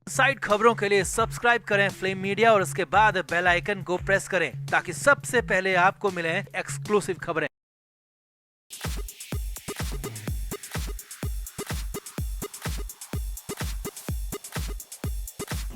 Side खबरों के लिए सब्सक्राइब करें फ्लेम मीडिया और उसके बाद बेल आइकन को प्रेस करें ताकि सबसे पहले आपको मिले एक्सक्लूसिव खबरें।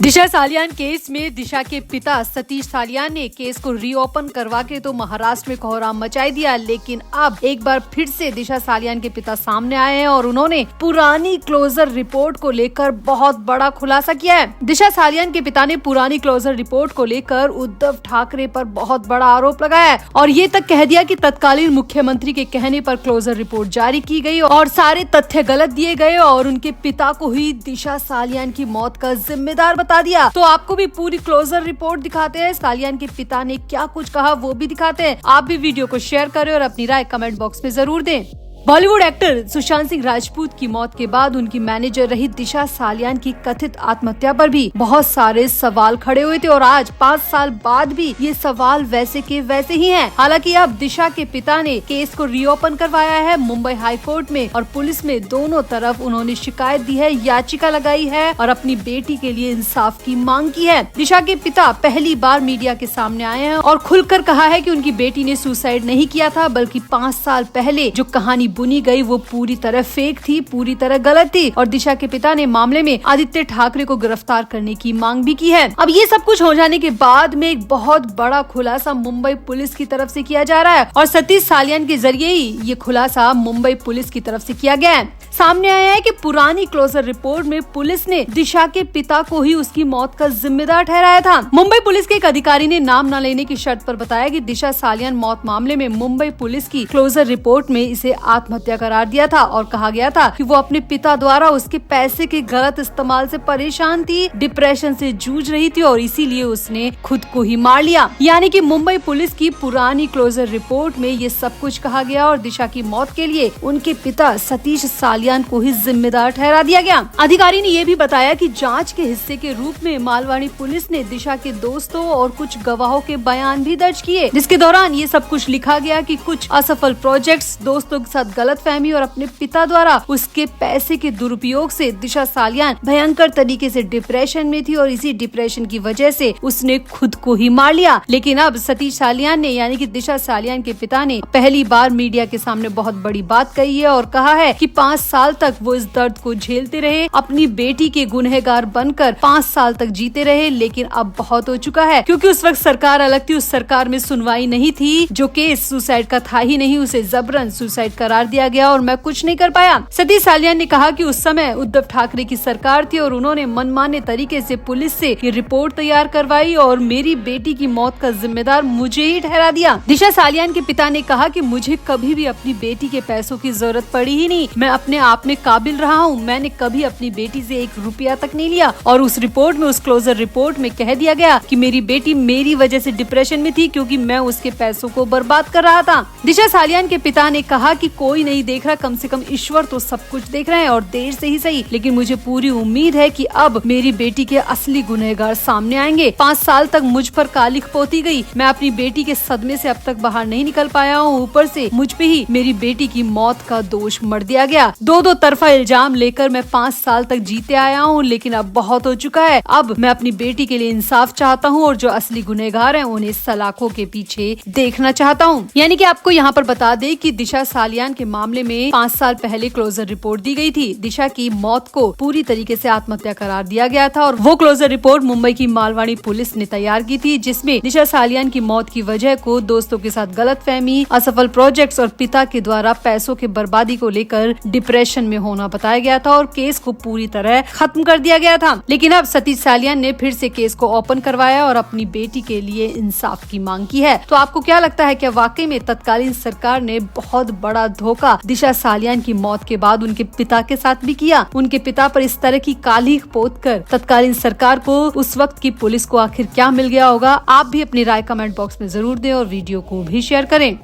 दिशा सालियान केस में दिशा के पिता सतीश सालियान ने केस को रीओपन करवा के तो महाराष्ट्र में कोहराम मचाई दिया, लेकिन अब एक बार फिर से दिशा सालियान के पिता सामने आए हैं और उन्होंने पुरानी क्लोजर रिपोर्ट को लेकर बहुत बड़ा खुलासा किया है। दिशा सालियान के पिता ने पुरानी क्लोजर रिपोर्ट को लेकर उद्धव ठाकरे पर बहुत बड़ा आरोप लगाया है और ये तक कह दिया कि तत्कालीन मुख्यमंत्री के कहने पर क्लोजर रिपोर्ट जारी की गई और सारे तथ्य गलत दिए गए और उनके पिता को ही दिशा सालियान की मौत का जिम्मेदार बता दिया। तो आपको भी पूरी क्लोजर रिपोर्ट दिखाते हैं, सालियान के पिता ने क्या कुछ कहा वो भी दिखाते हैं। आप भी वीडियो को शेयर करें और अपनी राय कमेंट बॉक्स में जरूर दें। बॉलीवुड एक्टर सुशांत सिंह राजपूत की मौत के बाद उनकी मैनेजर रही दिशा सालियान की कथित आत्महत्या पर भी बहुत सारे सवाल खड़े हुए थे और आज 5 साल बाद भी ये सवाल वैसे के वैसे ही हैं। हालांकि अब दिशा के पिता ने केस को रीओपन करवाया है मुंबई हाई कोर्ट में और पुलिस में दोनों तरफ उन्होंने शिकायत दी है, याचिका लगाई है और अपनी बेटी के लिए इंसाफ की मांग की है। दिशा के पिता पहली बार मीडिया के सामने आए हैं और खुलकर कहा है कि उनकी बेटी ने सुसाइड नहीं किया था, बल्कि 5 साल पहले जो कहानी बुनी गई वो पूरी तरह फेक थी, पूरी तरह गलत थी। और दिशा के पिता ने मामले में आदित्य ठाकरे को गिरफ्तार करने की मांग भी की है। अब ये सब कुछ हो जाने के बाद में एक बहुत बड़ा खुलासा मुंबई पुलिस की तरफ से किया जा रहा है और सतीश सालियान के जरिए ही ये खुलासा मुंबई पुलिस की तरफ से किया गया है। सामने आया है कि पुरानी क्लोजर रिपोर्ट में पुलिस ने दिशा के पिता को ही उसकी मौत का जिम्मेदार ठहराया था। मुंबई पुलिस के एक अधिकारी ने नाम न लेने की शर्त पर बताया कि दिशा सालियान मौत मामले में मुंबई पुलिस की क्लोजर रिपोर्ट में इसे आत्महत्या करार दिया था और कहा गया था कि वो अपने पिता द्वारा उसके पैसे के गलत इस्तेमाल से परेशान थी, डिप्रेशन से जूझ रही थी और इसीलिए उसने खुद को ही मार लिया। यानी कि मुंबई पुलिस की पुरानी क्लोजर रिपोर्ट में ये सब कुछ कहा गया और दिशा की मौत के लिए उनके पिता सतीश सालियान को ही जिम्मेदार ठहरा दिया गया। अधिकारी ने ये भी बताया कि जांच के हिस्से के रूप में मालवाड़ी पुलिस ने दिशा के दोस्तों और कुछ गवाहों के बयान भी दर्ज किए, जिसके दौरान ये सब कुछ लिखा गया कि कुछ असफल प्रोजेक्ट्स, दोस्तों के साथ गलतफहमी और अपने पिता द्वारा उसके पैसे के दुरुपयोग से दिशा सालियान भयंकर तरीके से डिप्रेशन में थी और इसी डिप्रेशन की वजह से उसने खुद को ही मार लिया। लेकिन अब सतीश सालियान ने यानी कि दिशा सालियान के पिता ने पहली बार मीडिया के सामने बहुत बड़ी बात कही है और कहा है कि 5 साल तक वो इस दर्द को झेलते रहे, अपनी बेटी के गुनहगार बनकर 5 साल तक जीते रहे, लेकिन अब बहुत हो चुका है क्योंकि उस वक्त सरकार अलग थी, उस सरकार में सुनवाई नहीं थी, जो केस सुसाइड का था ही नहीं, उसे जबरन सुसाइड करार दिया गया और मैं कुछ नहीं कर पाया। सतीश सालियान ने कहा कि उस समय उद्धव ठाकरे की सरकार थी और उन्होंने मनमाने तरीके से पुलिस से ये रिपोर्ट तैयार करवाई और मेरी बेटी की मौत का जिम्मेदार मुझे ही ठहरा दिया। दिशा सालियान के पिता ने कहा कि मुझे कभी भी अपनी बेटी के पैसों की जरूरत पड़ी ही नहीं, मैं अपने आप में काबिल रहा हूँ, मैंने कभी अपनी बेटी से 1 रुपया तक नहीं लिया और उस रिपोर्ट में, उस क्लोजर रिपोर्ट में कह दिया गया कि मेरी बेटी मेरी वजह से डिप्रेशन में थी क्योंकि मैं उसके पैसों को बर्बाद कर रहा था। दिशा सालियान के पिता ने कहा कि कोई नहीं देख रहा, कम से कम ईश्वर तो सब कुछ देख रहे हैं और देर से ही सही, लेकिन मुझे पूरी उम्मीद है कि अब मेरी बेटी के असली गुनहगार सामने आएंगे। 5 साल तक मुझ पर कालिख पोती गई, मैं अपनी बेटी के सदमे से अब तक बाहर नहीं निकल पाया हूँ, ऊपर से मुझ पे ही मेरी बेटी की मौत का दोष मढ़ दिया गया। दो तरफा इल्जाम लेकर मैं 5 साल तक जीते आया हूँ, लेकिन अब बहुत हो चुका है। अब मैं अपनी बेटी के लिए इंसाफ चाहता हूँ और जो असली गुनहगार हैं उन्हें सलाखों के पीछे देखना चाहता हूँ। यानी कि आपको यहाँ पर बता दें कि दिशा सालियान के मामले में 5 साल पहले क्लोजर रिपोर्ट दी गई थी। दिशा की मौत को पूरी तरीके से आत्महत्या करार दिया गया था और वो क्लोजर रिपोर्ट मुंबई की मालवाड़ी पुलिस ने तैयार की थी, जिसमें दिशा सालियान की मौत की वजह को दोस्तों के साथ गलतफहमी, असफल प्रोजेक्ट्स और पिता के द्वारा पैसों की बर्बादी को लेकर डिप्रेशन में होना बताया गया था और केस को पूरी तरह खत्म कर दिया गया था। लेकिन अब सतीश सालियान ने फिर से केस को ओपन करवाया और अपनी बेटी के लिए इंसाफ की मांग की है। तो आपको क्या लगता है, क्या वाकई में तत्कालीन सरकार ने बहुत बड़ा धोखा दिशा सालियान की मौत के बाद उनके पिता के साथ भी किया? उनके पिता पर इस तरह की कालिख पोत कर तत्कालीन सरकार को, उस वक्त की पुलिस को आखिर क्या मिल गया होगा? आप भी अपनी राय कमेंट बॉक्स में जरूर दें और वीडियो को भी शेयर करें।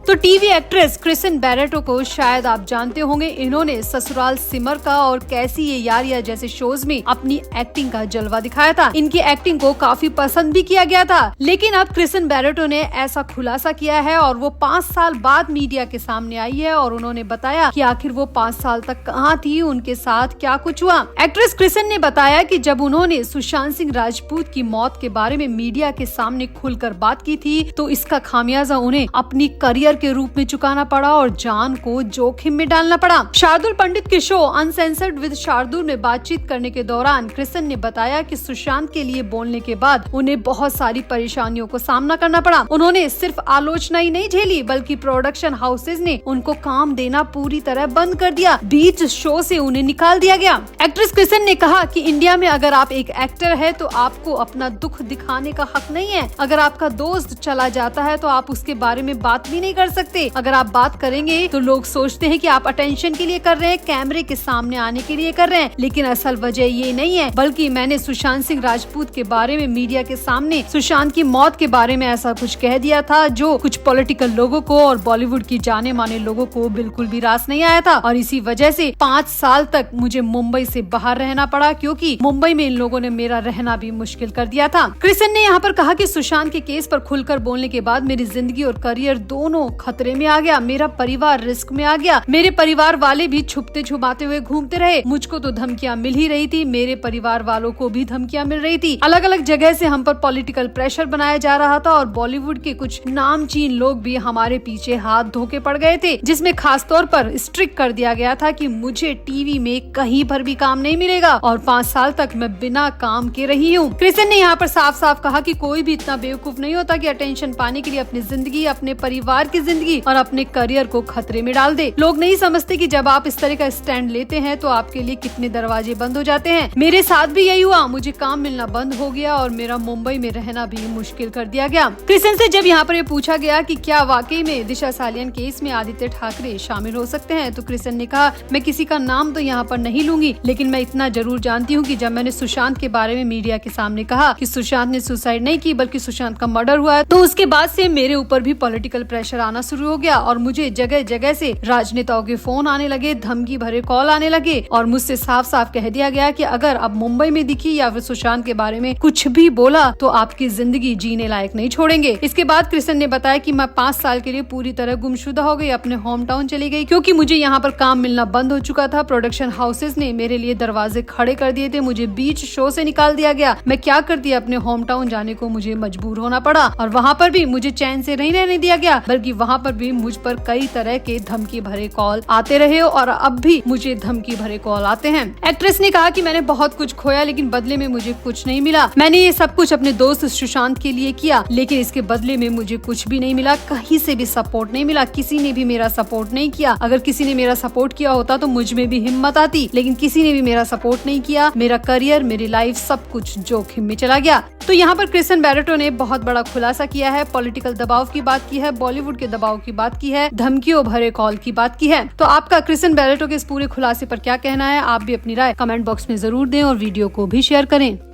तो टीवी एक्ट्रेस क्रिसन बैरेटो को शायद आप जानते होंगे। इन्होंने ससुराल सिमर का और कैसी ये यारियां जैसे शोज में अपनी एक्टिंग का जलवा दिखाया था। इनकी एक्टिंग को काफी पसंद भी किया गया था। लेकिन अब क्रिसन बैरेटो ने ऐसा खुलासा किया है और वो 5 साल बाद मीडिया के सामने आई है और उन्होंने बताया कि आखिर वो 5 साल तक कहाँ थी, उनके साथ क्या कुछ हुआ। एक्ट्रेस क्रिसन ने बताया कि जब उन्होंने सुशांत सिंह राजपूत की मौत के बारे में मीडिया के सामने खुलकर बात की थी तो इसका खामियाजा उन्हें अपनी करियर के रूप में चुकाना पड़ा और जान को जोखिम में डालना पड़ा। शार्दुल पंडित के शो अनसेंसर्ड विद शार्दुल में बातचीत करने के दौरान क्रिसन ने बताया कि सुशांत के लिए बोलने के बाद उन्हें बहुत सारी परेशानियों को सामना करना पड़ा। उन्होंने सिर्फ आलोचना ही नहीं झेली बल्कि प्रोडक्शन हाउसेज ने उनको काम देना पूरी तरह बंद कर दिया। बीच शो से उन्हें निकाल दिया गया। एक्ट्रेस क्रिसन ने कहा कि इंडिया में अगर आप एक एक्टर है तो आपको अपना दुख दिखाने का हक नहीं है। अगर आपका दोस्त चला जाता है तो आप उसके बारे में बात भी नहीं कर सकते। अगर आप बात करेंगे तो लोग सोचते हैं कि आप अटेंशन के लिए कर रहे हैं, कैमरे के सामने आने के लिए कर रहे हैं, लेकिन असल वजह ये नहीं है। बल्कि मैंने सुशांत सिंह राजपूत के बारे में मीडिया के सामने सुशांत की मौत के बारे में ऐसा कुछ कह दिया था जो कुछ पॉलिटिकल लोगों को और बॉलीवुड की जाने माने लोगों को बिल्कुल भी रास नहीं आया था और इसी वजह से 5 साल तक मुझे मुंबई से बाहर रहना पड़ा क्योंकि मुंबई में इन लोगों ने मेरा रहना भी मुश्किल कर दिया था। क्रिसन ने यहाँ पर कहा कि सुशांत के केस पर खुलकर बोलने के बाद मेरी जिंदगी और करियर दोनों खतरे में आ गया। मेरा परिवार रिस्क में आ गया। मेरे परिवार वाले भी छुपते छुपाते हुए घूमते रहे। मुझको तो धमकियां मिल ही रही थी, मेरे परिवार वालों को भी धमकियां मिल रही थी। अलग अलग जगह से हम पर पॉलिटिकल प्रेशर बनाया जा रहा था और बॉलीवुड के कुछ नामचीन लोग भी हमारे पीछे हाथ धो के पड़ गए थे, जिसमें खास तौर पर स्ट्रिक्ट कर दिया गया था कि मुझे टीवी में कहीं पर भी काम नहीं मिलेगा और 5 साल तक मैं बिना काम के रही हूँ। क्रिसन ने यहाँ पर साफ साफ कहा कि कोई भी इतना बेवकूफ नहीं होता कि अटेंशन पाने के लिए अपनी जिंदगी, अपने परिवार की जिंदगी और अपने करियर को खतरे में डाल दे। लोग नहीं समझते कि जब आप इस तरह का स्टैंड लेते हैं तो आपके लिए कितने दरवाजे बंद हो जाते हैं। मेरे साथ भी यही हुआ। मुझे काम मिलना बंद हो गया और मेरा मुंबई में रहना भी मुश्किल कर दिया गया। क्रिसन से जब यहाँ पर ये पूछा गया कि क्या वाकई में दिशा सालियान केस में आदित्य ठाकरे शामिल हो सकते हैं तो क्रिसन ने कहा, मैं किसी का नाम तो यहाँ पर नहीं लूंगी, लेकिन मैं इतना जरूर जानती हूँ कि जब मैंने सुशांत के बारे में मीडिया के सामने कहा कि सुशांत ने सुसाइड नहीं की बल्कि सुशांत का मर्डर हुआ है, तो उसके बाद से मेरे ऊपर भी पॉलिटिकल प्रेशर आना शुरू हो गया और मुझे जगह जगह से राजनेताओं के फोन आने लगे, धमकी भरे कॉल आने लगे और मुझसे साफ साफ कह दिया गया कि अगर अब मुंबई में दिखी या फिर सुशांत के बारे में कुछ भी बोला तो आपकी जिंदगी जीने लायक नहीं छोड़ेंगे। इसके बाद क्रिसन ने बताया कि मैं 5 साल के लिए पूरी तरह गुमशुदा हो गई, अपने होम टाउन चली गई क्योंकि मुझे यहाँ पर काम मिलना बंद हो चुका था। प्रोडक्शन हाउसेज ने मेरे लिए दरवाजे खड़े कर दिए थे, मुझे बीच शो से निकाल दिया गया। मैं क्या करती, अपने होम टाउन जाने को मुझे मजबूर होना पड़ा और वहाँ पर भी मुझे चैन से नहीं रहने दिया गया, बल्कि वहाँ पर भी मुझ पर कई तरह के धमकी भरे कॉल आते रहे और अब भी मुझे धमकी भरे कॉल आते हैं। एक्ट्रेस ने कहा कि मैंने बहुत कुछ खोया लेकिन बदले में मुझे कुछ नहीं मिला। मैंने ये सब कुछ अपने दोस्त सुशांत के लिए किया लेकिन इसके बदले में मुझे कुछ भी नहीं मिला, कहीं से भी सपोर्ट नहीं मिला, किसी ने भी मेरा सपोर्ट नहीं किया। अगर किसी ने मेरा सपोर्ट किया होता तो मुझ में भी हिम्मत आती, लेकिन किसी ने भी मेरा सपोर्ट नहीं किया। मेरा करियर, मेरी लाइफ सब कुछ जोखिम में चला गया। तो यहाँ पर क्रिसन बैरेटो ने बहुत बड़ा खुलासा किया है, पॉलिटिकल दबाव की बात की है, बॉलीवुड के दबाव की बात की है, धमकियों भरे कॉल की बात की है। तो आपका क्रिसन बैरेटो के इस पूरे खुलासे पर क्या कहना है? आप भी अपनी राय कमेंट बॉक्स में जरूर दें और वीडियो को भी शेयर करें।